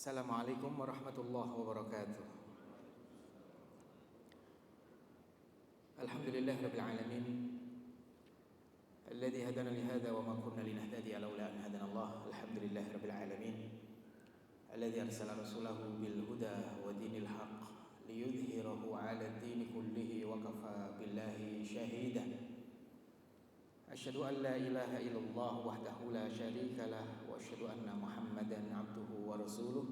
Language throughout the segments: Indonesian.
Assalamualaikum warahmatullahi wabarakatuh. Alhamdulillahirabbil alamin. Alladzi hadana li hadza wa ma kunna linahtadiya laula an hadana Allah. Alhamdulillahirabbil alamin. Alladzi arsala rasulahu bil huda wa dinil haqq liyudhhirahu 'ala ad-din kullihi wa kafa billahi shahida. Asyhadu an la ilaha illallah wahdahu la syarika lah wa asyhadu anna Muhammadan 'abduhu wa rasuluh.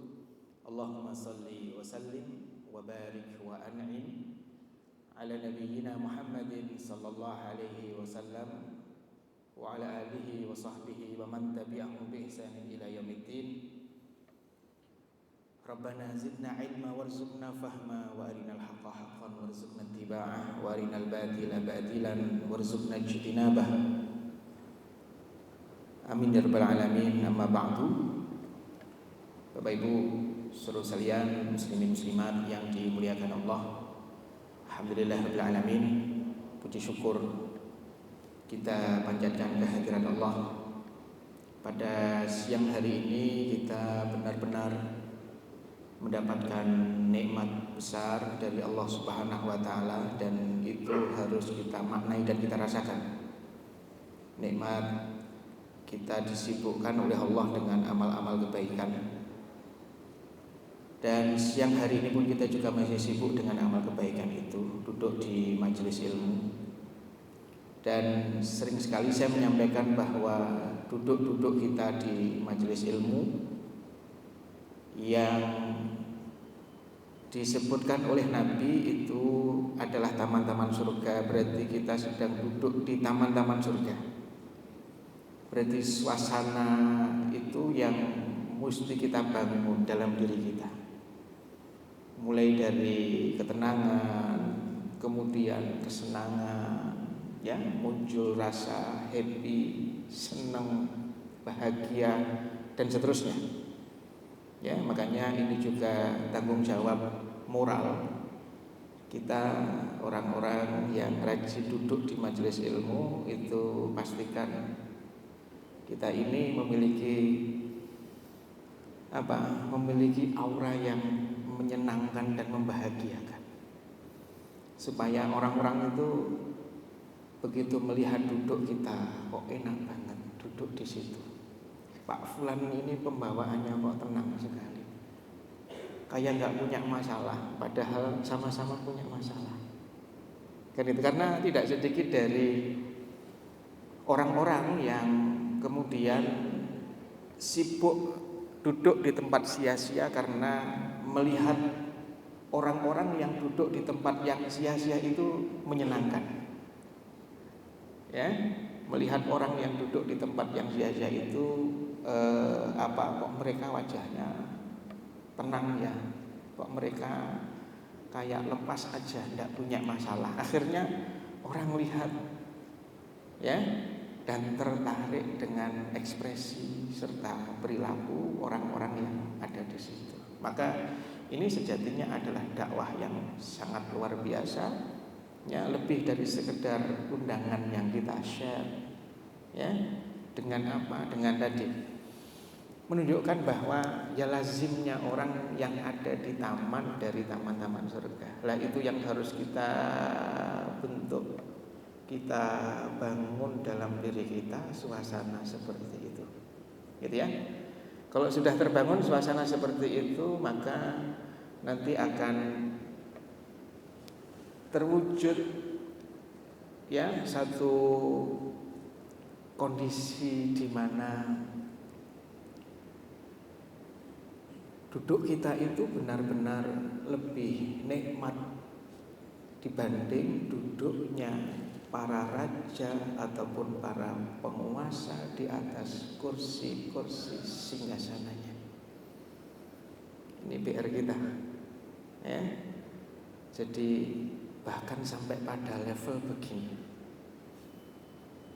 Allahumma salli wa sallim wa barik wa an'im ala nabiyyina Muhammadin sallallahu alaihi wasallam wa ala alihi wa sahbihi wa man tabi'ahum bi ihsanin ila yaumiddin. Rabbana zidna ilma warzuqna fahma wa arinal haqqa haqqan warzuqna ittiba'ah wa arinal batila batilan warzuqna ijtinabah. Amin ya rabbal alamin. Amma ba'du. Bapak Ibu seluruh sekalian, muslimin muslimat yang dimuliakan Allah, alhamdulillahirabbil alamin. Puji syukur kita panjatkan kehadirat Allah. Pada siang hari ini kita benar-benar mendapatkan nikmat besar dari Allah Subhanahu wa taala, dan itu harus kita maknai dan kita rasakan. Nikmat kita disibukkan oleh Allah dengan amal-amal kebaikan. Dan siang hari ini pun kita juga masih sibuk dengan amal kebaikan itu, duduk di majelis ilmu. Dan sering sekali saya menyampaikan bahwa duduk-duduk kita di majelis ilmu yang disebutkan oleh Nabi itu adalah taman-taman surga, berarti kita sedang duduk di taman-taman surga. Berarti suasana itu yang mesti kita bangun dalam diri kita, mulai dari ketenangan, kemudian kesenangan, ya, muncul rasa happy, senang, bahagia, dan seterusnya. Ya, makanya ini juga tanggung jawab moral kita, orang-orang yang rajin duduk di majelis ilmu itu pastikan kita ini memiliki aura yang menyenangkan dan membahagiakan, supaya orang-orang itu begitu melihat duduk kita, kok enak banget duduk di situ. Pak Fulan ini pembawaannya kok tenang sekali, kayak nggak punya masalah, padahal sama-sama punya masalah. Karena tidak sedikit dari orang-orang yang kemudian sibuk duduk di tempat sia-sia karena melihat orang-orang yang duduk di tempat yang sia-sia itu menyenangkan. Ya, melihat orang yang duduk di tempat yang sia-sia itu kok mereka wajahnya tenang ya, kok mereka kayak lepas aja, tidak punya masalah. Akhirnya orang lihat, ya, dan tertarik dengan ekspresi serta perilaku orang-orang yang ada di situ. Maka ini sejatinya adalah dakwah yang sangat luar biasa, ya, lebih dari sekedar undangan yang kita share, ya, dengan apa? Dengan tadi menunjukkan bahwa ya lazimnya orang yang ada di taman dari taman-taman surga. Lah itu yang harus kita bentuk, kita bangun dalam diri kita suasana seperti itu. Gitu ya. Kalau sudah terbangun suasana seperti itu, maka nanti akan terwujud, ya, satu kondisi di mana duduk kita itu benar-benar lebih nikmat dibanding duduknya para raja ataupun para penguasa di atas kursi-kursi singgasananya. Ini PR kita, ya. Jadi bahkan sampai pada level begini,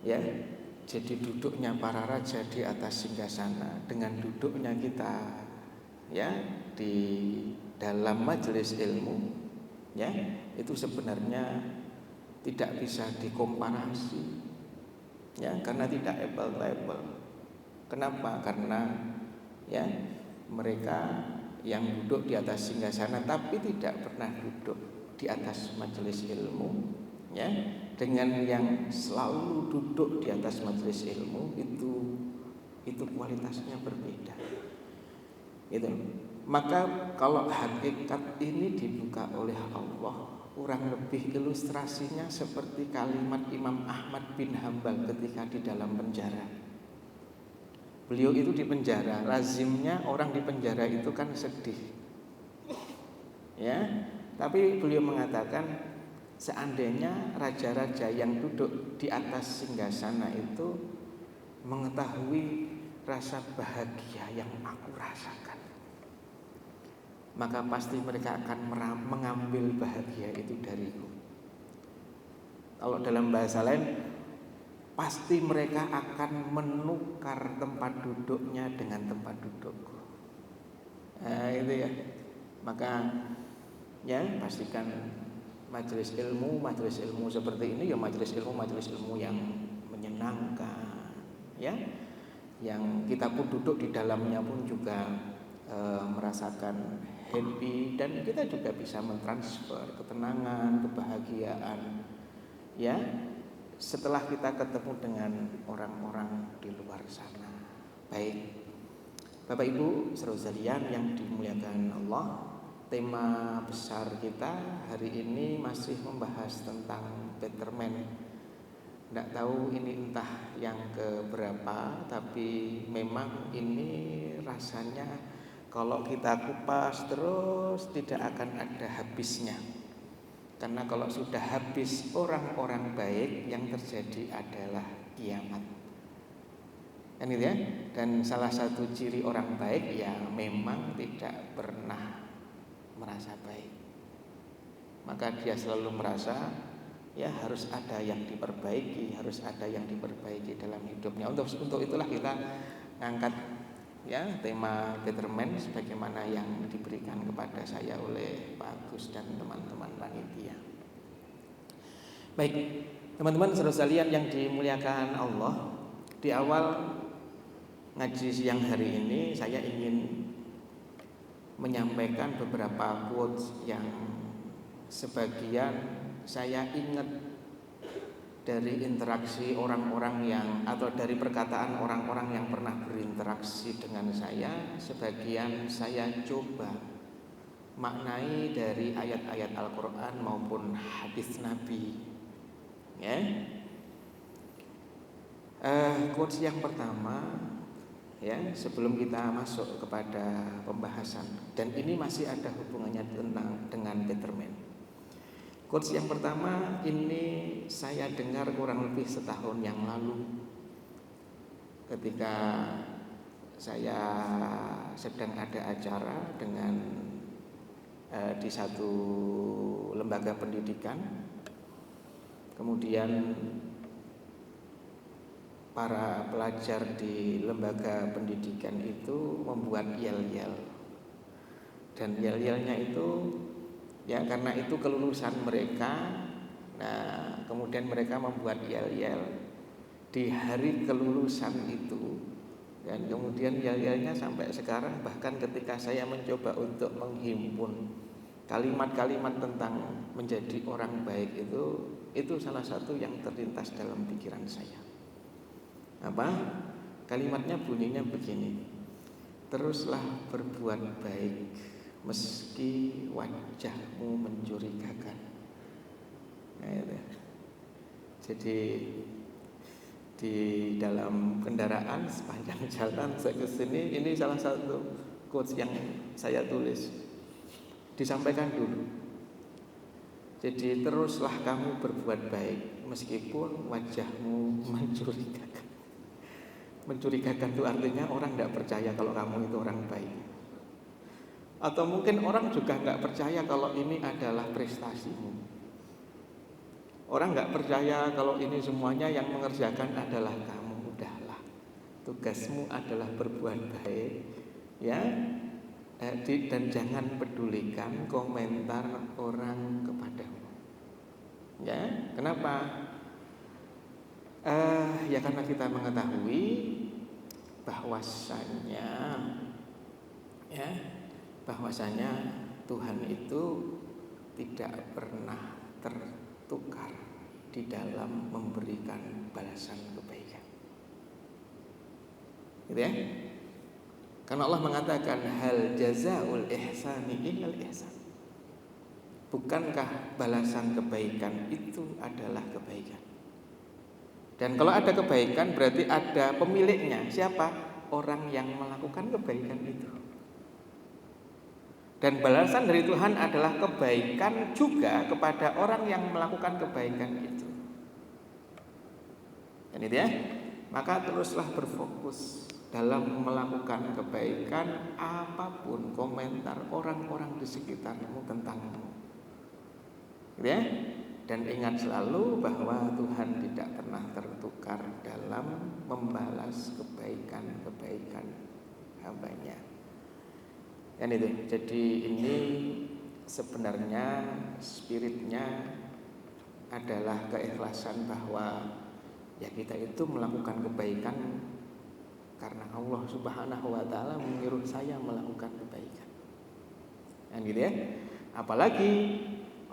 ya. Jadi duduknya para raja di atas singgasana dengan duduknya kita, ya, di dalam majelis ilmu, ya, itu sebenarnya tidak bisa dikomparasi, ya, karena tidak apple to apple. Kenapa? Karena, ya, mereka yang duduk di atas singgasana tapi tidak pernah duduk di atas majelis ilmu, ya, dengan yang selalu duduk di atas majelis ilmu, itu kualitasnya berbeda. Gitu. Maka kalau hakikat ini dibuka oleh Allah, kurang lebih ilustrasinya seperti kalimat Imam Ahmad bin Hambal ketika di dalam penjara. Beliau itu di penjara, lazimnya orang di penjara itu kan sedih, ya. Tapi beliau mengatakan seandainya raja-raja yang duduk di atas singgasana itu mengetahui rasa bahagia yang aku rasakan, maka pasti mereka akan mengambil bahagia itu dariku. Kalau dalam bahasa lain, pasti mereka akan menukar tempat duduknya dengan tempat dudukku. Nah, itu ya. Maka ya pastikan majelis ilmu seperti ini ya majelis ilmu yang menyenangkan, ya. Yang kita pun duduk di dalamnya pun juga merasakan happy, dan kita juga bisa mentransfer ketenangan, kebahagiaan, ya, setelah kita ketemu dengan orang-orang di luar sana. Baik, Bapak Ibu sekalian yang dimuliakan Allah, tema besar kita hari ini masih membahas tentang betterment. Tidak tahu ini entah yang keberapa, tapi memang ini rasanya kalau kita kupas terus tidak akan ada habisnya. Karena kalau sudah habis orang-orang baik, yang terjadi adalah kiamat. Kan gitu ya? Dan salah satu ciri orang baik ya memang tidak pernah merasa baik. Maka dia selalu merasa ya harus ada yang diperbaiki, harus ada yang diperbaiki dalam hidupnya. Untuk itulah kita ngangkat ya tema betterment sebagaimana yang diberikan kepada saya oleh Pak Agus dan teman-teman panitia. Baik, teman-teman saudara sekalian yang dimuliakan Allah, di awal ngaji siang hari ini saya ingin menyampaikan beberapa quotes yang sebagian saya ingat dari interaksi orang-orang yang, atau dari perkataan orang-orang yang pernah berinteraksi dengan saya. Sebagian saya coba maknai dari ayat-ayat Al-Quran maupun hadis Nabi, ya. Quotes yang pertama, ya, sebelum kita masuk kepada pembahasan, dan ini masih ada hubungannya dengan betterment. Quotes yang pertama ini saya dengar kurang lebih setahun yang lalu ketika saya sedang ada acara dengan di satu lembaga pendidikan. Kemudian para pelajar di lembaga pendidikan itu membuat yel-yel, dan yel-yelnya itu ya karena itu kelulusan mereka. Nah, kemudian mereka membuat yel-yel di hari kelulusan itu, dan kemudian yel-yelnya sampai sekarang, bahkan ketika saya mencoba untuk menghimpun kalimat-kalimat tentang menjadi orang baik itu salah satu yang terlintas dalam pikiran saya. Apa? Kalimatnya bunyinya begini: teruslah berbuat baik meski wajahmu mencurigakan. Nah, itu. Jadi di dalam kendaraan sepanjang jalan saya kesini, ini salah satu quotes yang saya tulis, disampaikan dulu. Jadi teruslah kamu berbuat baik meskipun wajahmu mencurigakan. Mencurigakan itu artinya orang tidak percaya kalau kamu itu orang baik. Atau mungkin orang juga nggak percaya kalau ini adalah prestasimu. Orang nggak percaya kalau ini semuanya yang mengerjakan adalah kamu. Udahlah, tugasmu adalah berbuat baik, ya. Dan jangan pedulikan komentar orang kepadamu. Ya, kenapa? Ya karena kita mengetahui bahwasannya, ya, bahwasanya Tuhan itu tidak pernah tertukar di dalam memberikan balasan kebaikan. Gitu ya? Karena Allah mengatakan hal jazaul ihsani illal ihsan. Bukankah balasan kebaikan itu adalah kebaikan? Dan kalau ada kebaikan berarti ada pemiliknya. Siapa? Orang yang melakukan kebaikan itu. Dan balasan dari Tuhan adalah kebaikan juga kepada orang yang melakukan kebaikan itu. Dan itu ya. Maka teruslah berfokus dalam melakukan kebaikan apapun komentar orang-orang di sekitarmu tentangmu. Gitu ya? Dan ingat selalu bahwa Tuhan tidak pernah tertukar dalam membalas kebaikan-kebaikan hamba-Nya. Dan itu. Jadi ini sebenarnya spiritnya adalah keikhlasan bahwa ya kita itu melakukan kebaikan karena Allah Subhanahu wa taala menyuruh saya melakukan kebaikan. Dan gitu ya. Apalagi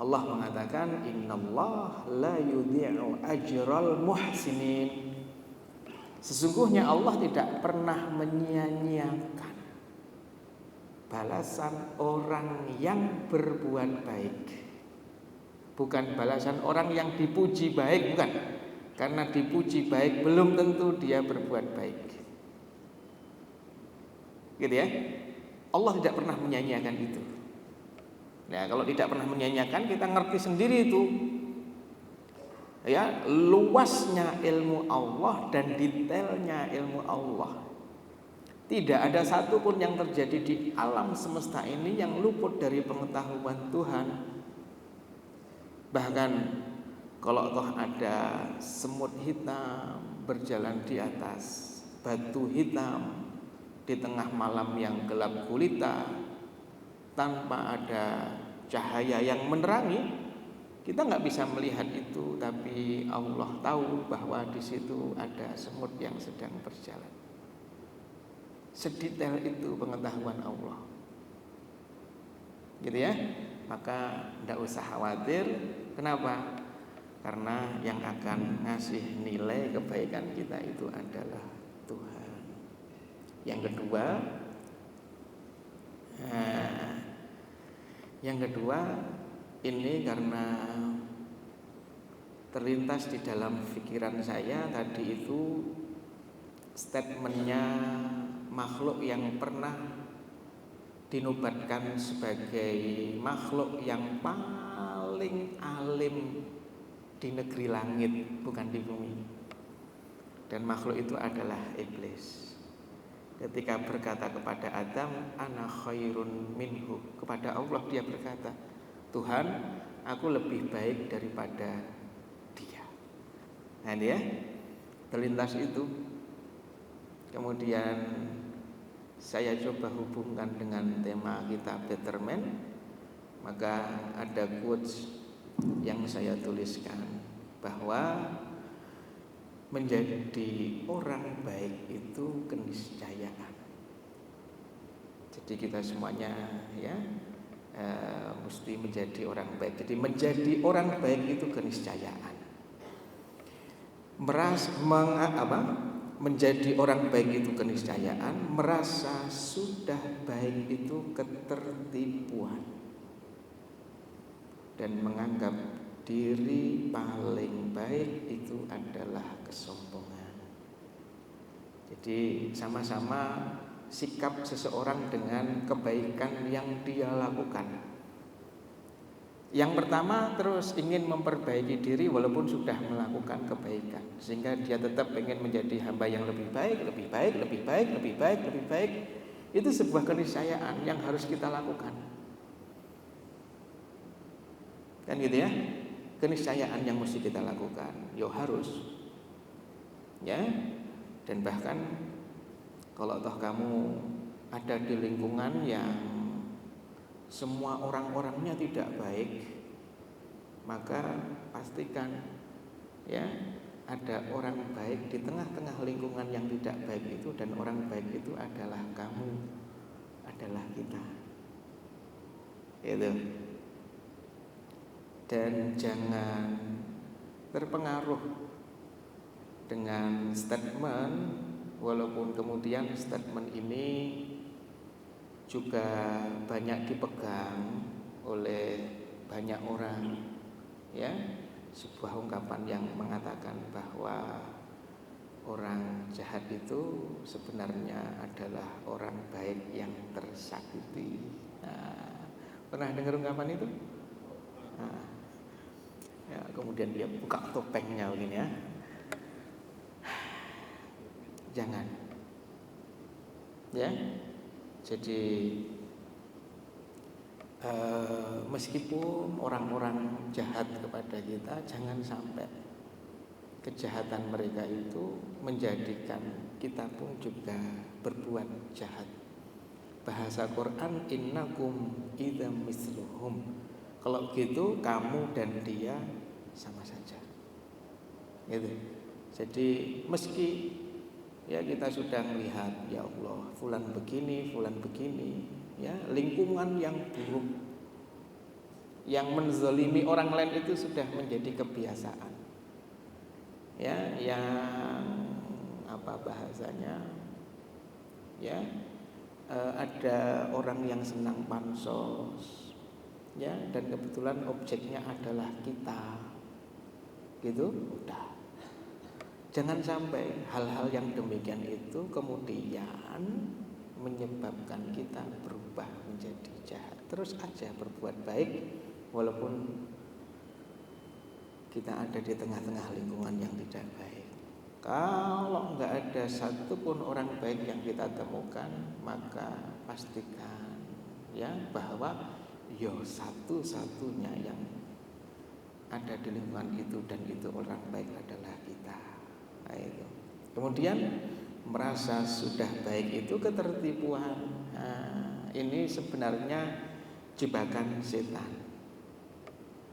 Allah mengatakan innallaha la yudhi'u ajral muhsinin. Sesungguhnya Allah tidak pernah menyia-nyiakan balasan orang yang berbuat baik. Bukan balasan orang yang dipuji baik, bukan. Karena dipuji baik belum tentu dia berbuat baik. Gitu ya. Allah tidak pernah menyia-nyiakan itu. Nah, kalau tidak pernah menyanyikan kita ngerti sendiri itu. Ya, luasnya ilmu Allah dan detailnya ilmu Allah. Tidak ada satupun yang terjadi di alam semesta ini yang luput dari pengetahuan Tuhan. Bahkan kalau toh ada semut hitam berjalan di atas batu hitam di tengah malam yang gelap gulita, tanpa ada cahaya yang menerangi, kita nggak bisa melihat itu, tapi Allah tahu bahwa di situ ada semut yang sedang berjalan. Sedetail itu pengetahuan Allah, gitu ya. Maka tidak usah khawatir. Kenapa? Karena yang akan ngasih nilai kebaikan kita itu adalah Tuhan. Yang kedua, ini karena terlintas di dalam pikiran saya tadi itu statementnya makhluk yang pernah dinobatkan sebagai makhluk yang paling alim di negeri langit, bukan di bumi. Dan makhluk itu adalah iblis. Ketika berkata kepada Adam, ana khairun minhu, kepada Allah dia berkata, Tuhan, aku lebih baik daripada dia. Nah ya, terlintas itu. Kemudian saya coba hubungkan dengan tema kita Better Man. Maka ada quotes yang saya tuliskan bahwa menjadi orang baik itu keniscayaan. Jadi kita semuanya ya mesti menjadi orang baik. Jadi menjadi orang baik itu keniscayaan. Menjadi orang baik itu keniscayaan. Merasa sudah baik itu ketertipuan. Dan menganggap diri paling baik itu adalah kesombongan. Jadi sama-sama sikap seseorang dengan kebaikan yang dia lakukan. Yang pertama terus ingin memperbaiki diri walaupun sudah melakukan kebaikan, sehingga dia tetap ingin menjadi hamba yang lebih baik, lebih baik, lebih baik, lebih baik, lebih baik. Itu sebuah keniscayaan yang harus kita lakukan. Kan gitu ya? Keniscayaan yang mesti kita lakukan. Yo harus. Ya. Dan bahkan kalau toh kamu ada di lingkungan yang semua orang-orangnya tidak baik, maka pastikan ya ada orang baik di tengah-tengah lingkungan yang tidak baik itu, dan orang baik itu adalah kamu, adalah kita. Itu. Dan jangan terpengaruh dengan statement, walaupun kemudian statement ini juga banyak dipegang oleh banyak orang, ya, sebuah ungkapan yang mengatakan bahwa orang jahat itu sebenarnya adalah orang baik yang tersakiti. Nah, pernah dengar ungkapan itu? Nah, ya, kemudian dia buka topengnya begini ya. Jangan, ya. Jadi meskipun orang-orang jahat kepada kita, jangan sampai kejahatan mereka itu menjadikan kita pun juga berbuat jahat. Bahasa Quran, innakum idzam misluhum. Kalau gitu kamu dan dia sama saja. Gitu. Jadi meski ya kita sudah melihat, ya Allah, fulan begini, ya, lingkungan yang buruk, yang menzalimi orang lain itu sudah menjadi kebiasaan. Ya, yang apa bahasanya? Ya, ada orang yang senang pansos, ya, dan kebetulan objeknya adalah kita, gitu, udah. Jangan sampai hal-hal yang demikian itu kemudian menyebabkan kita berubah menjadi jahat. Terus aja berbuat baik walaupun kita ada di tengah-tengah lingkungan yang tidak baik. Kalau nggak ada satupun orang baik yang kita temukan, maka pastikan ya bahwa satu-satunya yang ada di lingkungan itu dan itu orang baik adalah kita. Nah, itu. Kemudian merasa sudah baik itu ketertipuan. Nah, ini sebenarnya jebakan setan.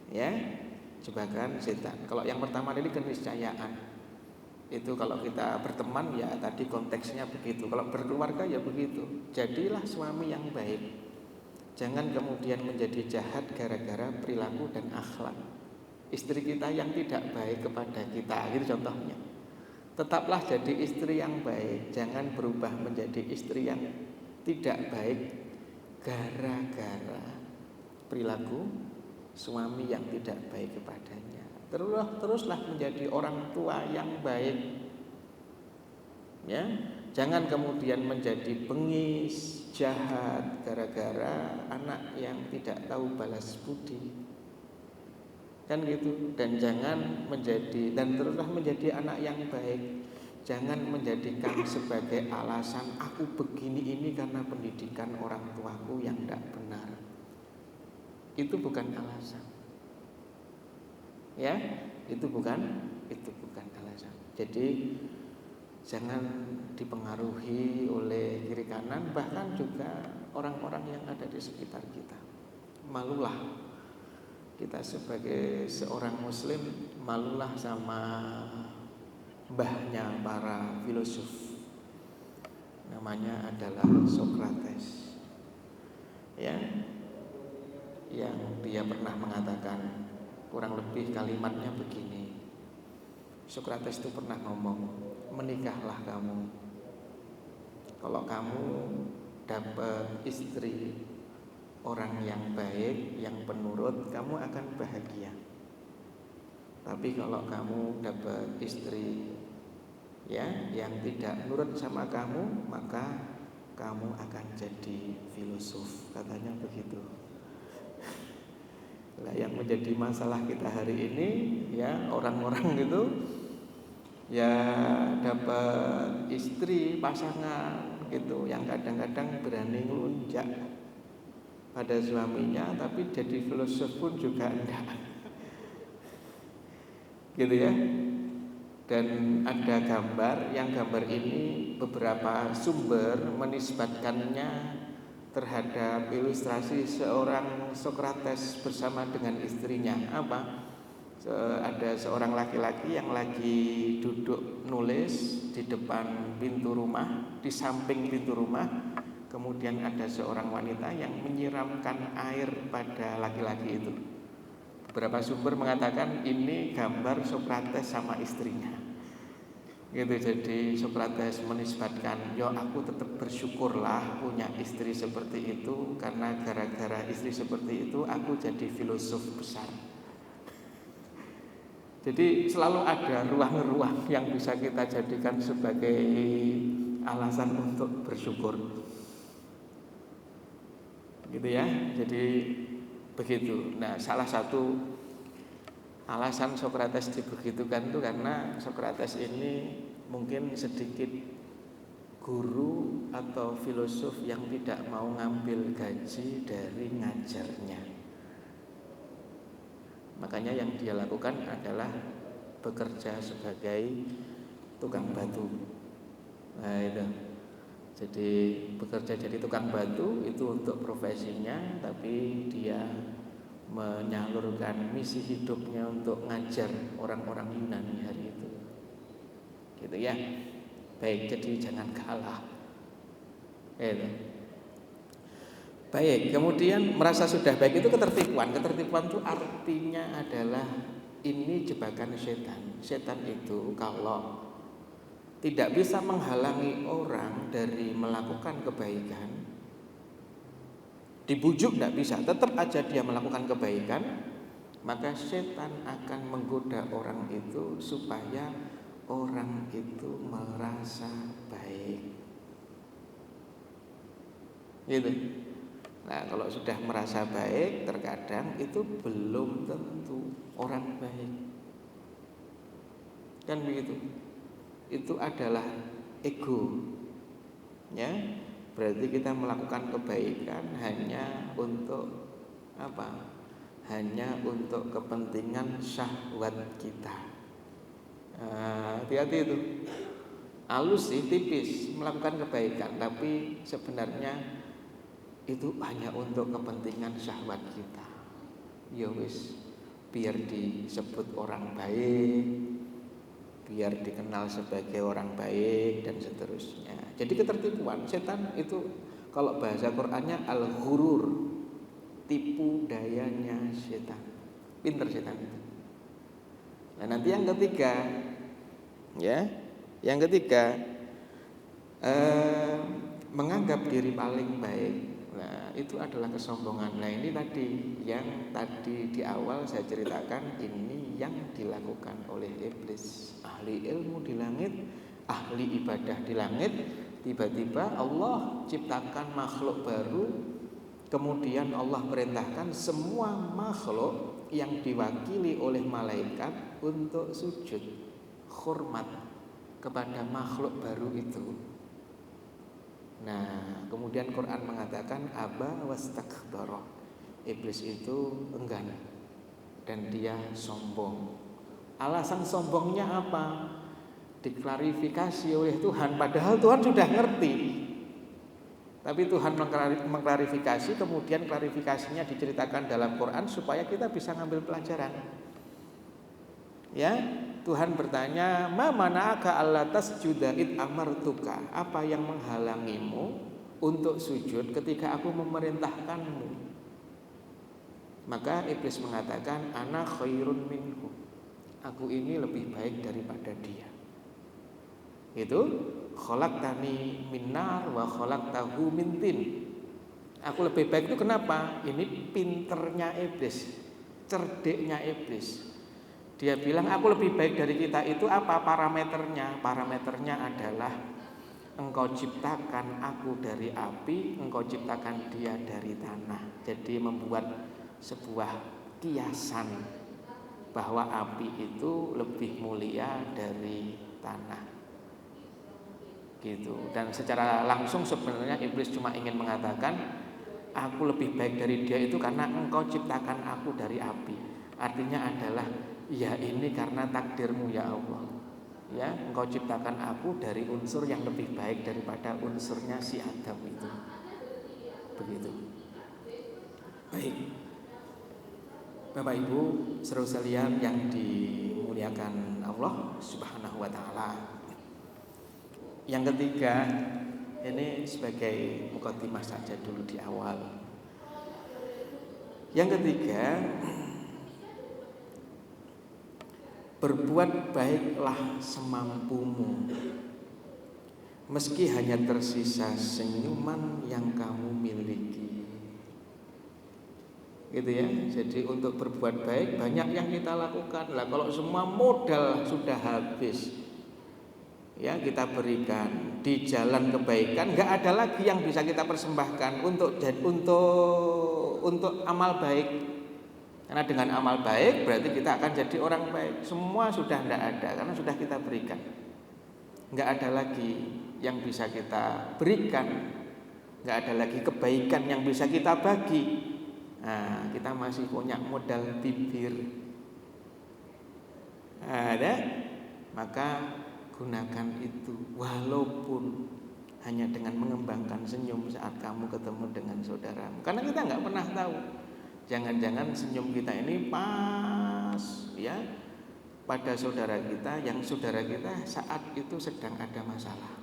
Ya, jebakan setan. Kalau yang pertama tadi keniscayaan. Itu kalau kita berteman ya tadi konteksnya begitu. Kalau berkeluarga ya begitu. Jadilah suami yang baik. Jangan kemudian menjadi jahat gara-gara perilaku dan akhlak istri kita yang tidak baik kepada kita. Gitu contohnya. Tetaplah jadi istri yang baik. Jangan berubah menjadi istri yang tidak baik gara-gara perilaku suami yang tidak baik kepadanya. Teruslah menjadi orang tua yang baik. Ya, jangan kemudian menjadi bengis, jahat gara-gara anak yang tidak tahu balas budi. Kan gitu. Dan teruslah menjadi anak yang baik. Jangan menjadikan sebagai alasan aku begini ini karena pendidikan orang tuaku yang tidak benar. Itu bukan alasan. Ya, itu bukan alasan. Jadi jangan dipengaruhi oleh kiri kanan, bahkan juga orang-orang yang ada di sekitar kita. Malulah kita sebagai seorang muslim, malulah sama mbahnya para filosof. Namanya adalah Socrates. Ya, yang dia pernah mengatakan kurang lebih kalimatnya begini. Socrates itu pernah ngomong, menikahlah kamu. Kalau kamu dapat istri orang yang baik, yang penurut, kamu akan bahagia. Tapi kalau kamu dapat istri ya yang tidak nurut sama kamu, maka kamu akan jadi filosof, katanya begitu. Nah, yang menjadi masalah kita hari ini ya orang-orang itu ya dapat istri pasangan gitu yang kadang-kadang berani ngelunjak pada suaminya, tapi jadi filosof pun juga enggak. Gitu ya. Dan ada gambar ini beberapa sumber menisbatkannya terhadap ilustrasi seorang Socrates bersama dengan istrinya. Apa? Ada seorang laki-laki yang lagi duduk nulis di depan pintu rumah, di samping pintu rumah kemudian ada seorang wanita yang menyiramkan air pada laki-laki itu. Beberapa sumber mengatakan ini gambar Sokrates sama istrinya. Gitu, jadi Sokrates menisbatkan, yo aku tetap bersyukurlah punya istri seperti itu, karena gara-gara istri seperti itu aku jadi filosof besar. Jadi selalu ada ruang-ruang yang bisa kita jadikan sebagai alasan untuk bersyukur. Gitu ya. Jadi begitu. Nah, salah satu alasan Sokrates dibegitukan itu karena Sokrates ini mungkin sedikit guru atau filosof yang tidak mau ngambil gaji dari ngajarnya. Makanya yang dia lakukan adalah bekerja sebagai tukang batu. Nah itu. Jadi bekerja jadi tukang batu itu untuk profesinya, tapi dia menyalurkan misi hidupnya untuk ngajar orang-orang Yunani hari itu. Gitu ya. Baik, jadi jangan kalah. Gitu. Baik, kemudian merasa sudah baik itu ketertipuan. Ketertipuan itu artinya adalah ini jebakan setan. Setan itu kalau tidak bisa menghalangi orang dari melakukan kebaikan, dibujuk tidak bisa, tetap aja dia melakukan kebaikan, maka setan akan menggoda orang itu supaya orang itu merasa baik. Gitu. Nah, kalau sudah merasa baik, terkadang itu belum tentu orang baik. Kan begitu. Itu adalah ego. Ya. Berarti kita melakukan kebaikan hanya untuk apa? Hanya untuk kepentingan syahwat kita. Hati-hati itu. Halus sih, tipis melakukan kebaikan, tapi sebenarnya itu hanya untuk kepentingan syahwat kita. Ya wis, biar disebut orang baik, biar dikenal sebagai orang baik dan seterusnya. Jadi ketertipuan setan itu kalau bahasa Qur'annya al-ghurur, tipu dayanya setan. Pinter setan itu. Nah, nanti yang ketiga, ya, yang ketiga menganggap diri paling baik. Nah, itu adalah kesombongan. Nah, ini tadi yang tadi di awal saya ceritakan, ini yang dilakukan oleh iblis. Ahli ilmu di langit, ahli ibadah di langit, tiba-tiba Allah ciptakan makhluk baru, kemudian Allah perintahkan semua makhluk yang diwakili oleh malaikat untuk sujud hormat kepada makhluk baru itu. Nah, kemudian Quran mengatakan aba wastakbara. Iblis itu enggan dan dia sombong. Alasan sombongnya apa? Diklarifikasi oleh Tuhan, padahal Tuhan sudah ngerti. Tapi Tuhan mengklarifikasi, kemudian klarifikasinya diceritakan dalam Quran supaya kita bisa ngambil pelajaran. Ya, Tuhan bertanya, "Ma mana'aka alla tasjuda id amartuka?" Apa yang menghalangimu untuk sujud ketika aku memerintahkanmu? Maka iblis mengatakan, "Ana khairun minhu." Aku ini lebih baik daripada dia. Itu khalaqtani min nar wa khalaqtahu min tin. Aku lebih baik itu kenapa? Ini pinternya iblis, cerdiknya iblis. Dia bilang aku lebih baik dari kita itu apa parameternya? Parameternya adalah engkau ciptakan aku dari api, engkau ciptakan dia dari tanah. Jadi membuat sebuah kiasan bahwa api itu lebih mulia dari tanah. Gitu. Dan secara langsung sebenarnya iblis cuma ingin mengatakan aku lebih baik dari dia itu karena engkau ciptakan aku dari api. Artinya adalah ya ini karena takdirmu ya Allah. Ya, engkau ciptakan aku dari unsur yang lebih baik daripada unsurnya si Adam itu. Begitu. Baik. Bapak Ibu saudara sekalian yang dimuliakan Allah Subhanahu wa taala. Yang ketiga, Ini sebagai mukadimah saja dulu di awal. Yang ketiga, berbuat baiklah semampumu, meski hanya tersisa senyuman yang kamu miliki. Gitu ya. Jadi untuk berbuat baik banyak yang kita lakukan. Lah kalau semua modal sudah habis, ya kita berikan di jalan kebaikan, nggak ada lagi yang bisa kita persembahkan untuk amal baik. Karena dengan amal baik berarti kita akan jadi orang baik. Semua sudah tidak ada karena sudah kita berikan. Nggak ada lagi yang bisa kita berikan, nggak ada lagi kebaikan yang bisa kita bagi. Nah, kita masih punya modal bibir. Ada, maka gunakan itu walaupun hanya dengan mengembangkan senyum saat kamu ketemu dengan saudaramu. Karena kita nggak pernah tahu. Jangan-jangan senyum kita ini pas ya pada saudara kita, yang saudara kita saat itu sedang ada masalah.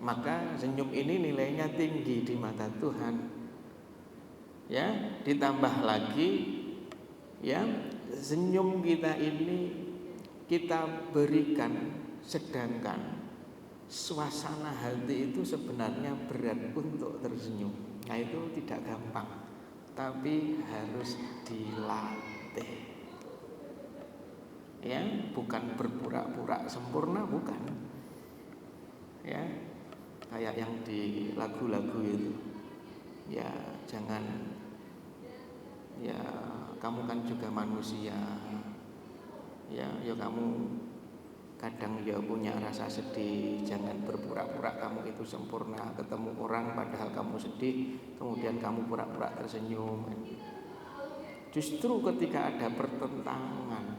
Maka senyum ini nilainya tinggi di mata Tuhan. Ya, ditambah lagi ya, senyum kita ini kita berikan sedangkan suasana hati itu sebenarnya berat untuk tersenyum. Nah, itu tidak gampang, tapi harus dilatih. Ya, bukan berpura-pura sempurna, bukan. Ya, kayak yang di lagu-lagu itu. Ya, jangan. Ya, kamu kan juga manusia. Ya kamu kadang ya punya rasa sedih. Jangan berpura-pura kamu itu sempurna. Ketemu orang padahal kamu sedih, kemudian kamu pura-pura tersenyum. Justru ketika ada pertentangan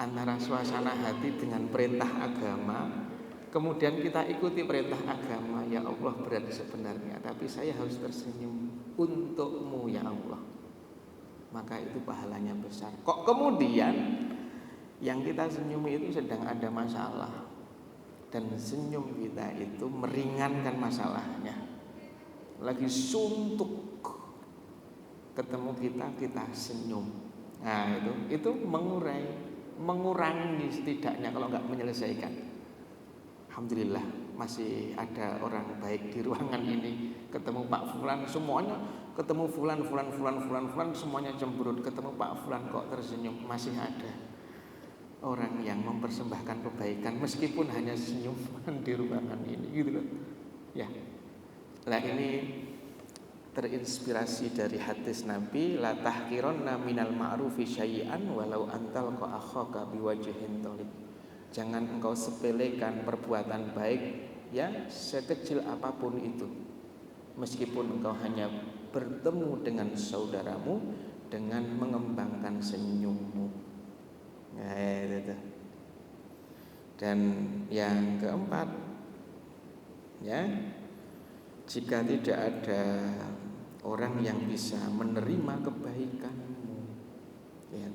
antara suasana hati dengan perintah agama, kemudian kita ikuti perintah agama, ya Allah berat sebenarnya, tapi saya harus tersenyum untukmu ya Allah, maka itu pahalanya besar. Kok kemudian yang kita senyumi itu sedang ada masalah, dan senyum kita itu meringankan masalahnya. Lagi suntuk ketemu kita senyum. Nah itu mengurangi setidaknya, kalau nggak menyelesaikan. Alhamdulillah masih ada orang baik di ruangan ini. Ketemu Pak Fulan, semuanya ketemu Fulan semuanya cemberut. Ketemu Pak Fulan kok tersenyum. Masih ada orang yang mempersembahkan kebaikan meskipun hanya senyuman di ruangan ini, gitu loh. Ya. Nah, ini terinspirasi dari hadis Nabi, la tahqiranna minal ma'rufi syai'an walau antal qa akhaka biwajhin thalib. Jangan engkau sepelekan perbuatan baik, ya sekecil apapun itu, meskipun engkau hanya bertemu dengan saudaramu dengan mengembangkan senyummu. Nah, itu. Dan yang keempat, ya, jika tidak ada orang yang bisa menerima kebaikanmu, ya.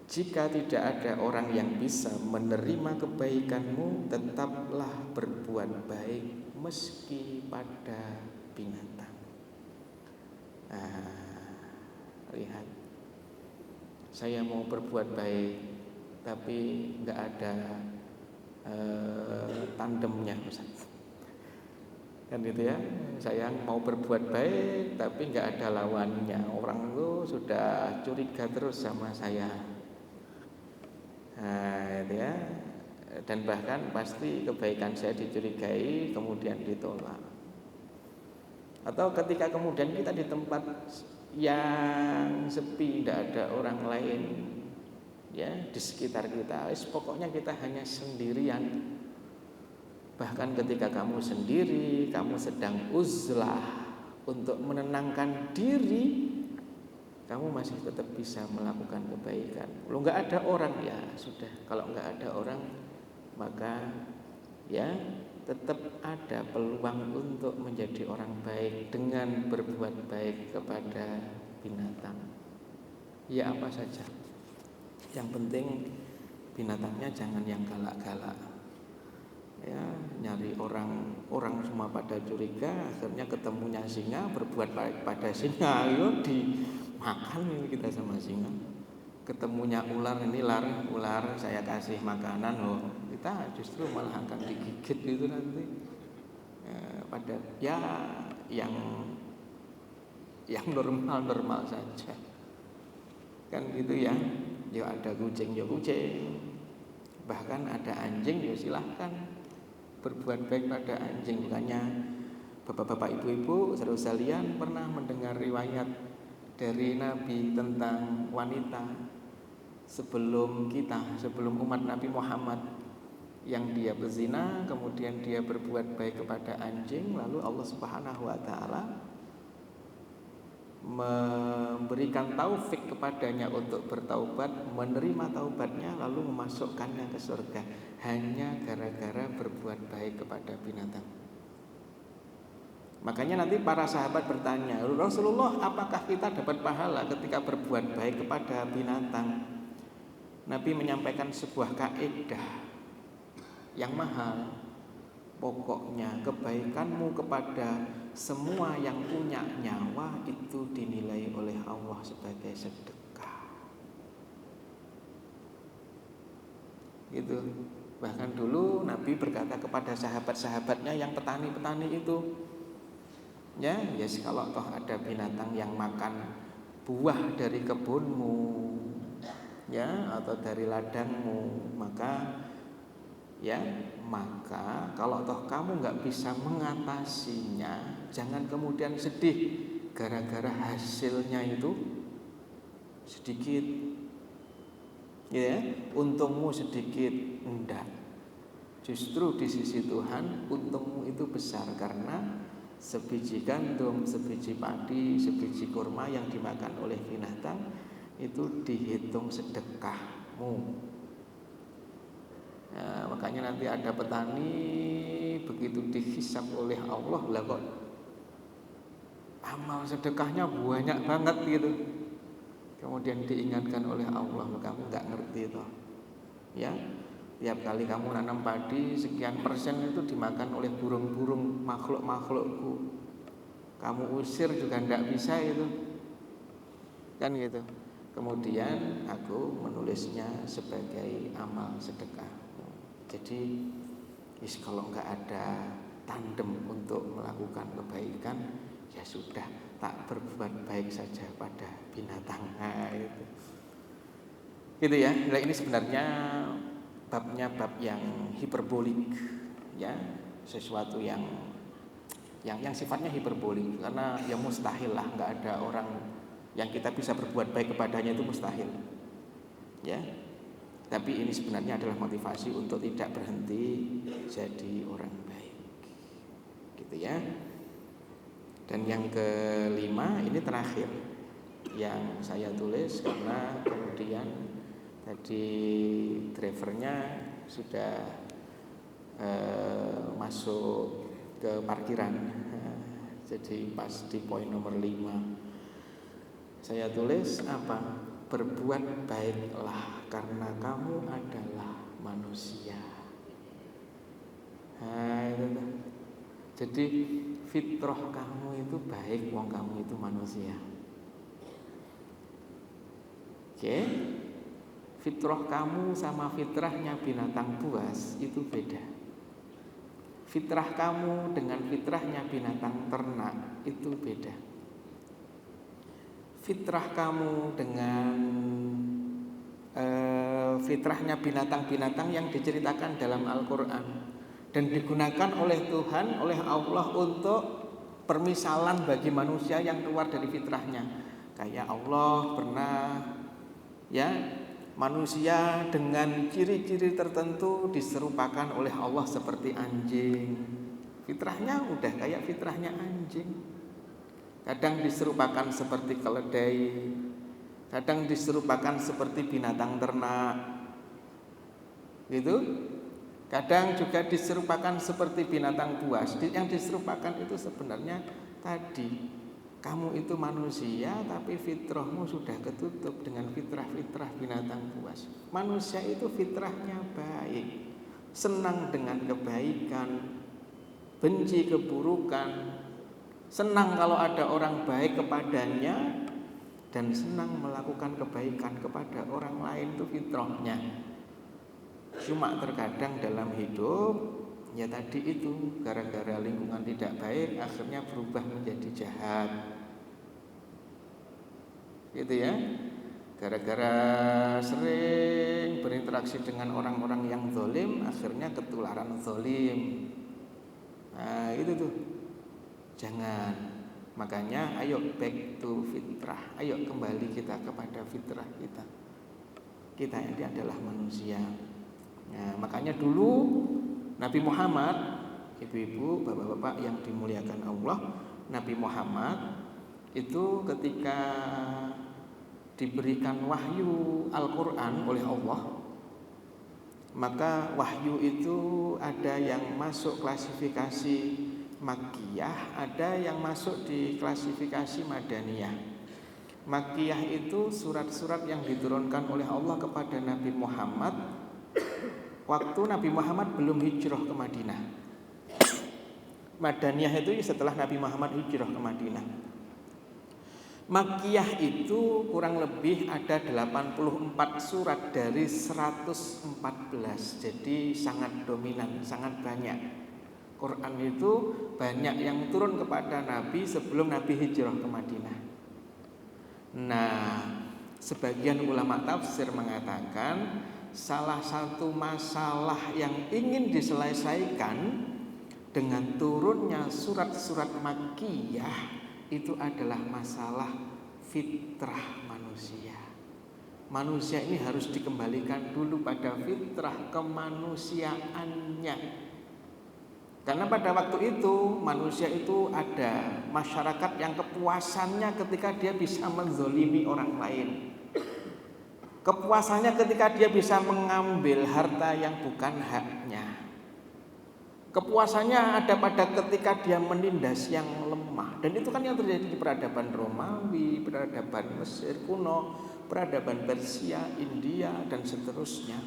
Jika tidak ada orang yang bisa menerima kebaikanmu, tetaplah berbuat baik meski pada binatang. Lihat, saya mau berbuat baik, tapi nggak ada tandemnya, Ustaz. Kan gitu ya, saya mau berbuat baik, tapi nggak ada lawannya. Orang itu sudah curiga terus sama saya. Nah, itu ya. Dan bahkan pasti kebaikan saya dicurigai, kemudian ditolak. Atau ketika kemudian kita di tempat yang sepi, tidak ada orang lain, ya di sekitar kita, pokoknya kita hanya sendirian. Bahkan ketika kamu sendiri, kamu sedang uzlah untuk menenangkan diri, kamu masih tetap bisa melakukan kebaikan. Kalau nggak ada orang, ya sudah. Kalau nggak ada orang, maka ya tetap ada peluang untuk menjadi orang baik dengan berbuat baik kepada binatang. Ya apa saja. Yang penting binatangnya jangan yang galak-galak. ya, nyari orang semua pada curiga, akhirnya ketemunya singa, berbuat baik pada singa, yo dimakan ini kita sama singa. Ketemunya ular, ini ular saya kasih makanan, oh kita justru malah akan digigit gitu nanti. Pada ya yang normal saja kan gitu ya. Ya ada kucing ya kucing, bahkan ada anjing ya silahkan berbuat baik pada anjing. Bukannya bapak-bapak ibu-ibu saudara sekalian pernah mendengar riwayat dari Nabi tentang wanita sebelum umat Nabi Muhammad yang dia berzina, kemudian dia berbuat baik kepada anjing, lalu Allah Subhanahu wa taala memberikan taufik kepadanya untuk bertaubat, menerima taubatnya, lalu memasukkannya ke surga hanya gara-gara berbuat baik kepada binatang. Makanya nanti para sahabat bertanya, Rasulullah, apakah kita dapat pahala ketika berbuat baik kepada binatang? Nabi menyampaikan sebuah kaidah yang mahal. Pokoknya kebaikanmu kepada semua yang punya nyawa itu dinilai oleh Allah sebagai sedekah. Gitu. Bahkan dulu Nabi berkata kepada sahabat-sahabatnya yang petani-petani itu, ya, yes, kalau toh ada binatang yang makan buah dari kebunmu, ya, atau dari ladangmu, maka kalau toh kamu nggak bisa mengatasinya, jangan kemudian sedih gara-gara hasilnya itu sedikit, ya, untungmu sedikit. Enggak, justru di sisi Tuhan untungmu itu besar, karena sebiji gandum, sebiji padi, sebiji kurma yang dimakan oleh binatang itu dihitung sedekahmu. Ya, makanya nanti ada petani begitu dihisab oleh Allah, lah kok amal sedekahnya banyak banget gitu. Kemudian diingatkan oleh Allah, kamu nggak ngerti toh, ya. Tiap kali kamu nanam padi, sekian persen itu dimakan oleh burung-burung makhluk-makhlukku. Kamu usir juga nggak bisa itu, kan gitu. Kemudian aku menulisnya sebagai amal sedekah. Jadi kalau nggak ada tandem untuk melakukan kebaikan, ya sudah, tak berbuat baik saja pada binatang. Nah, itu. Gitu ya. Nah, ini sebenarnya babnya bab yang hiperbolik, ya, sesuatu yang sifatnya hiperbolik, karena ya mustahil lah, nggak ada orang yang kita bisa berbuat baik kepadanya, itu mustahil, ya. Tapi ini sebenarnya adalah motivasi untuk tidak berhenti jadi orang baik, gitu ya. Dan yang kelima, ini terakhir yang saya tulis, karena kemudian tadi drivernya sudah masuk ke parkiran. Jadi pas di poin nomor 5 saya tulis apa? Berbuat baiklah karena kamu adalah manusia. Nah, itu. Jadi fitrah kamu itu baik, wong kamu itu manusia. Oke? Fitrah kamu sama fitrahnya binatang buas itu beda. Fitrah kamu dengan fitrahnya binatang ternak itu beda. Fitrah kamu dengan fitrahnya binatang-binatang yang diceritakan dalam Al-Quran dan digunakan oleh Tuhan, oleh Allah untuk permisalan bagi manusia yang keluar dari fitrahnya. Kayak Allah pernah, ya, manusia dengan ciri-ciri tertentu diserupakan oleh Allah seperti anjing. Fitrahnya udah kayak fitrahnya anjing. Kadang diserupakan seperti keledai, kadang diserupakan seperti binatang ternak, gitu. Kadang juga diserupakan seperti binatang buas. Yang diserupakan itu sebenarnya tadi, kamu itu manusia tapi fitrahmu sudah ketutup dengan fitrah-fitrah binatang buas. Manusia itu fitrahnya baik, senang dengan kebaikan, benci keburukan, senang kalau ada orang baik kepadanya, dan senang melakukan kebaikan kepada orang lain. Itu fitrahnya. Cuma terkadang dalam hidup ya tadi itu, gara-gara lingkungan tidak baik akhirnya berubah menjadi jahat, gitu ya. Gara-gara sering berinteraksi dengan orang-orang yang zalim, akhirnya ketularan zalim. Nah itu tuh, jangan. Makanya ayo back to fitrah. Ayo kembali kita kepada fitrah kita. Kita ini adalah manusia. Nah makanya dulu Nabi Muhammad, ibu-ibu, bapak-bapak yang dimuliakan Allah, Nabi Muhammad itu ketika diberikan wahyu Al-Quran oleh Allah, maka wahyu itu ada yang masuk klasifikasi Makkiyah, ada yang masuk di klasifikasi Madaniyah. Makkiyah itu surat-surat yang diturunkan oleh Allah kepada Nabi Muhammad waktu Nabi Muhammad belum hijrah ke Madinah. Madaniyah itu setelah Nabi Muhammad hijrah ke Madinah. Makkiyah itu kurang lebih ada 84 surat dari 114. Jadi sangat dominan, sangat banyak. Quran itu banyak yang turun kepada Nabi sebelum Nabi hijrah ke Madinah. Nah, sebagian ulama tafsir mengatakan salah satu masalah yang ingin diselesaikan dengan turunnya surat-surat Makkiyah itu adalah masalah fitrah manusia. Manusia ini harus dikembalikan dulu pada fitrah kemanusiaannya. Karena pada waktu itu manusia itu ada masyarakat yang kepuasannya ketika dia bisa menzolimi orang lain. Kepuasannya ketika dia bisa mengambil harta yang bukan haknya. Kepuasannya ada pada ketika dia menindas yang lemah. Dan itu kan yang terjadi di peradaban Romawi, peradaban Mesir kuno, peradaban Persia, India, dan seterusnya.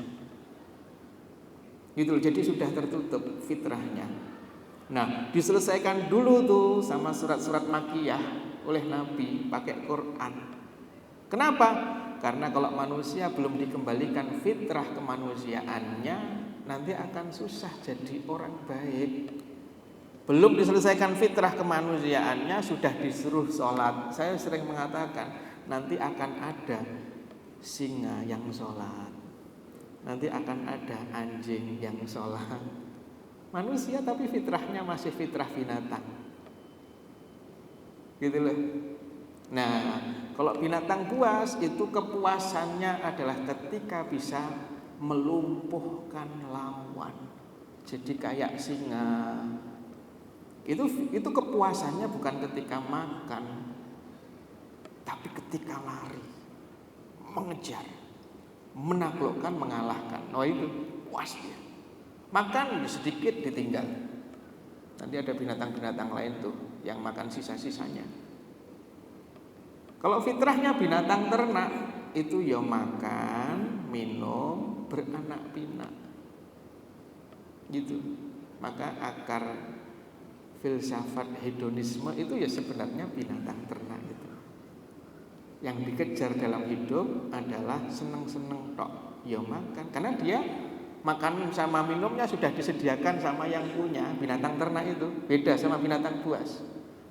Gitu, jadi sudah tertutup fitrahnya. Nah, diselesaikan dulu tuh sama surat-surat Makkiyah oleh Nabi pakai Quran. Kenapa? Karena kalau manusia belum dikembalikan fitrah kemanusiaannya, nanti akan susah jadi orang baik. Belum diselesaikan fitrah kemanusiaannya sudah disuruh sholat. Saya sering mengatakan nanti akan ada singa yang sholat, nanti akan ada anjing yang sholat. Manusia tapi fitrahnya masih fitrah binatang, gitu loh. Nah, kalau binatang buas itu kepuasannya adalah ketika bisa melumpuhkan lawan. Jadi kayak singa. Itu kepuasannya bukan ketika makan, tapi ketika lari, mengejar, menaklukkan, mengalahkan. Oh itu puas dia. Makan sedikit ditinggal. Nanti ada binatang-binatang lain tuh yang makan sisa-sisanya. Kalau fitrahnya binatang ternak itu ya makan, minum, beranak pinak, gitu. Maka akar filsafat hedonisme itu ya sebenarnya binatang ternak itu. Yang dikejar dalam hidup adalah seneng-seneng tok, ya makan. Karena dia makan sama minumnya sudah disediakan sama yang punya. Binatang ternak itu beda sama binatang buas.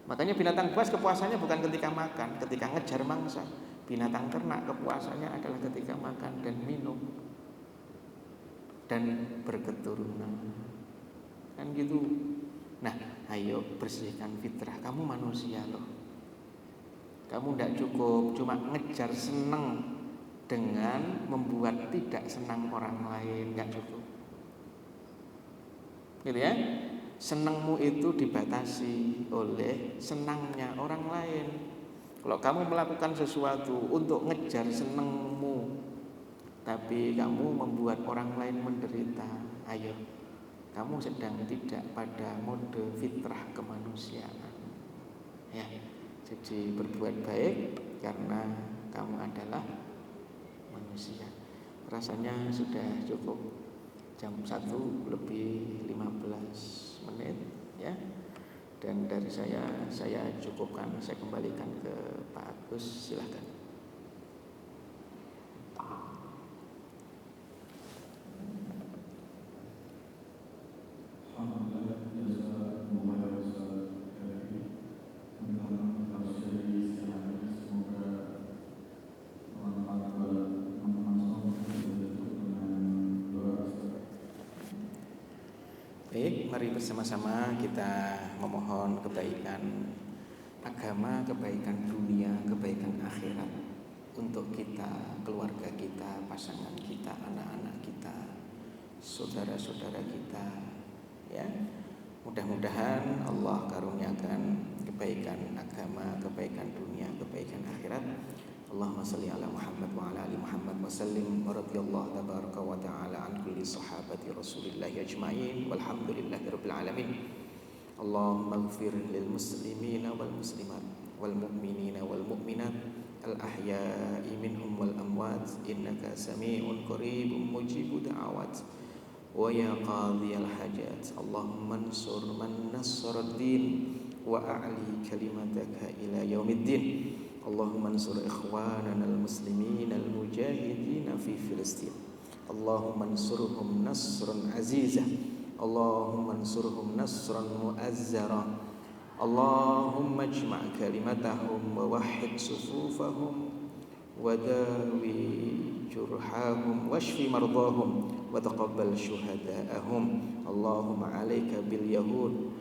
Makanya binatang buas kepuasannya bukan ketika makan, ketika ngejar mangsa. Binatang ternak kepuasannya adalah ketika makan dan minum dan berketurunan. Kan gitu. Nah, ayo bersihkan fitrah. Kamu manusia loh. Kamu tidak cukup cuma ngejar seneng dengan membuat tidak senang orang lain, nggak cukup. Gitu ya. Senengmu itu dibatasi oleh senangnya orang lain. Kalau kamu melakukan sesuatu untuk ngejar senengmu, tapi kamu membuat orang lain menderita, ayo, kamu sedang tidak pada mode fitrah kemanusiaan. Ya, jadi berbuat baik karena kamu adalah manusia. Rasanya sudah cukup. jam 1:15 ya. Dan dari saya cukupkan, saya kembalikan ke Pak Agus, silakan. Baik, mari bersama-sama kita memohon kebaikan agama, kebaikan dunia, kebaikan akhirat untuk kita, keluarga kita, pasangan kita, anak-anak kita, saudara-saudara kita, ya. Mudah-mudahan Allah karuniakan kebaikan agama, kebaikan dunia, kebaikan akhirat. Allahumma salli ala Muhammad wa ala ali Muhammad wa sallim wa radiyallahu tabaraka wa ta'ala an kulli sahabati Rasulillah ajma'in walhamdulillahi rabbil alamin. Allahumma ighfir lil muslimina wal muslimat wal mu'minina wal mu'minat al ahya'i minhum wal amwat innaka sami'un qaribun mujibud da'awat wa ya qadhiyal hajat. Allahumma ansur man nassara ad-din wa a'li kalimataka ila yaumiddin. Allahumma ansur ikhwanana al-muslimin al-mujahidin fi Filistin. Allahumma ansurhum nasran azizah. Allahumma ansurhum nasran mu'azzara. Allahumma ijma' kalimatahum wa wahhid sufufahum wa dawi jurhahum washfi mardahum wa taqabbal syuhada'ahum. Allahumma 'alaika bil yahud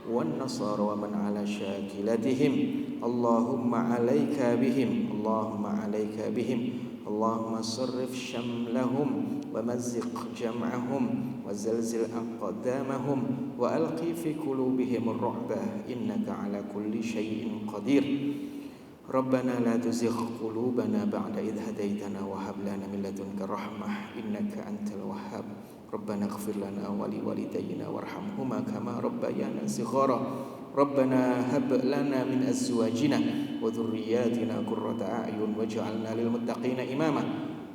wan nasara wa man 'ala syakilatihim. Allahumma 'alaika bihim. Allahumma 'alaika bihim. Allahumma sarrif syamlahum wa mazziq jam'ahum wa zalzil aqdamahum wa alqi fi qulubihim ar-ru'bah innaka 'ala kulli syai'in qadir. Rabbana la tuzigh qulubana ba'da idh hadaitana wa hab lana min ladunka rahmah innaka antal wahhab. Rabbana ighfir lana wa liwalidayna warhamhuma kama rabbayana shighara. Rabbana hab lana min azwajina wa dhurriyyatina qurrata a'yun waj'alna lil muttaqina imama.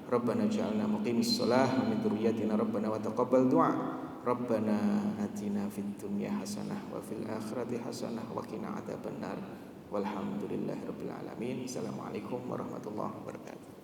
Rabbana ij'alna muqimis shalah wa min dhurriyyatina rabbana wa taqabbal du'a. Rabbana atina fid dunya hasanah wa fil akhirati hasanah wa qina adzabannar. Walhamdulillahirabbil alamin. Assalamualaikum warahmatullahi wabarakatuh.